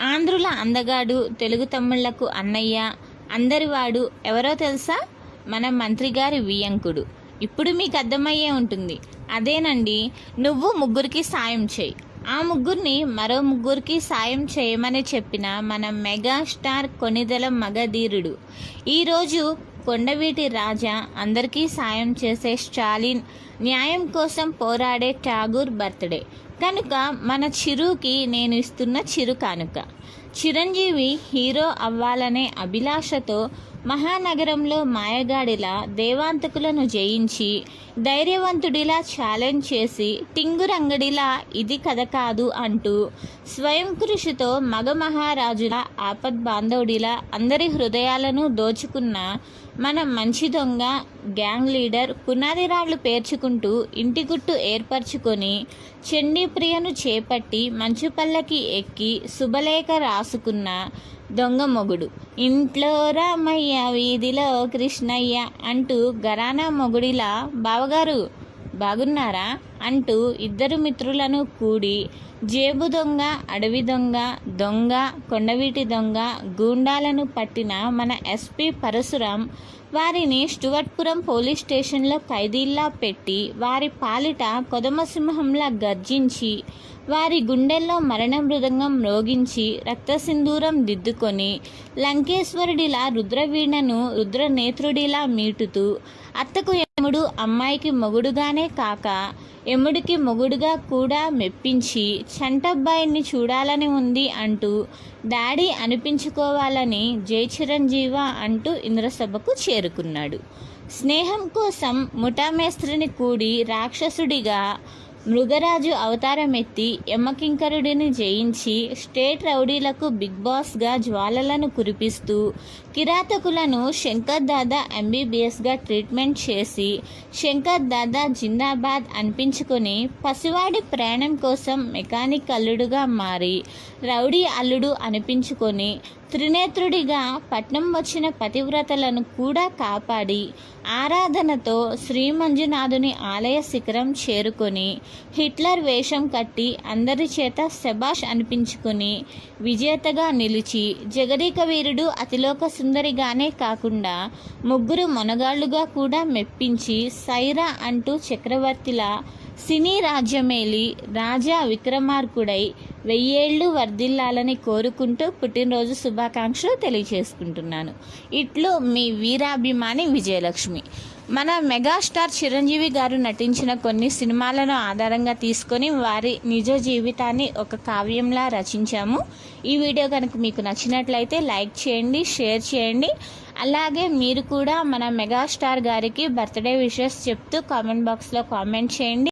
ఆంధ్రుల అందగాడు, తెలుగు తమ్ముళ్లకు అన్నయ్య, అందరివాడు ఎవరో తెలుసా? మన మంత్రి గారి వియ్యంకుడు. ఇప్పుడు మీకు అర్థమయ్యే ఉంటుంది. అదేనండి, నువ్వు ముగ్గురికి సాయం చేయి, ఆ ముగ్గురిని మరో ముగ్గురికి సాయం చేయమని చెప్పిన మన మెగాస్టార్ కొణిదెల మగధీరుడు. ఈరోజు కొండవీటి రాజా, అందరికీ సాయం చేసే స్టాలిన్, న్యాయం కోసం పోరాడే ఠాగూర్ బర్త్డే కనుక మన చిరుకి నేను ఇస్తున్న చిరు కానుక. చిరంజీవి హీరో అవ్వాలనే అభిలాషతో మహానగరంలో మాయగాడిలా దేవాంతకులను జయించి ధైర్యవంతుడిలా ఛాలెంజ్ చేసి టింగురంగడిలా ఇది కథ కాదు అంటూ స్వయం కృషితో మగ మహారాజులా ఆపద్బాంధవుడిలా అందరి హృదయాలను దోచుకున్న మన మంచి దొంగ గ్యాంగ్ లీడర్ పునాది రాళ్లు పేర్చుకుంటూ ఇంటి గుట్టు ఏర్పరచుకొని చండీప్రియను చేపట్టి మంచు పల్లకి ఎక్కి శుభలేఖ రాసుకున్న దొంగ మొగుడు. ఇంట్లో రామయ్య వీధిలో కృష్ణయ్య అంటూ గరానా మొగుడిలా బావగారు బాగున్నారా అంటూ ఇద్దరు మిత్రులను కూడి జేబు దొంగ, అడవి దొంగ, దొంగ, కొండవీటి దొంగ గూండాలను పట్టిన మన ఎస్పీ పరశురాం వారిని స్టువర్ట్పురం పోలీస్ స్టేషన్లో ఖైదీల్లా పెట్టి వారి పాలిట కొదమసింహంలా గర్జించి వారి గుండెల్లో మరణ మృదంగం మ్రోగించి రక్తసింధూరం దిద్దుకొని లంకేశ్వరుడిలా రుద్రవీణను రుద్రనేత్రుడిలా మీటుతూ అత్తకు యముడు, అమ్మాయికి మొగుడుగానే కాక యముడికి మొగుడుగా కూడా మెప్పించి చంటబ్బాయిని చూడాలని ఉంది అంటూ డాడీ అనిపించుకోవాలని జై చిరంజీవ అంటూ ఇంద్రసభకు చేరుకున్నాడు. స్నేహం కోసం ముఠామేస్త్రిని కూడి రాక్షసుడిగా మృగరాజు అవతారమెత్తి యమకింకరుడిని జయించి state రౌడీలకు big బాస్గా జ్వాలలను కురిపిస్తూ కిరాతకులను Shankar Dada ఎంబీబీఎస్గా treatment చేసి శంకర్ దాదా జిందాబాద్ అనిపించుకొని పసివాడి ప్రాణం కోసం మెకానిక్ అల్లుడుగా మారి రౌడీ అల్లుడు అనిపించుకొని త్రినేత్రుడిగా పట్నం వచ్చిన పతివ్రతలను కూడా కాపాడి ఆరాధనతో శ్రీ మంజునాథుని ఆలయ శిఖరం చేరుకొని హిట్లర్ వేషం కట్టి అందరి చేత శబాష్ అనిపించుకొని విజేతగా నిలిచి జగదేక వీరుడు అతిలోక సుందరిగానే కాకుండా ముగ్గురు మొనగాళ్లుగా కూడా మెప్పించి సైరా అంటూ చక్రవర్తిలా సినీ రాజ్యమేలి రాజా విక్రమార్కుడై 1000 ఏళ్ళు వర్ధిల్లాలని కోరుకుంటూ పుట్టినరోజు శుభాకాంక్షలు తెలియజేసుకుంటున్నాను. ఇట్లు మీ వీరాభిమాని విజయలక్ష్మి. మన మెగాస్టార్ చిరంజీవి గారు నటించిన కొన్ని సినిమాలను ఆధారంగా తీసుకొని వారి నిజ జీవితాన్ని ఒక కావ్యంలా రచించాము. ఈ వీడియో కనుక మీకు నచ్చినట్లయితే లైక్ చేయండి, షేర్ చేయండి. అలాగే మీరు కూడా మన మెగాస్టార్ గారికి బర్త్డే విషెస్ చెప్తూ కామెంట్ బాక్స్లో కామెంట్ చేయండి.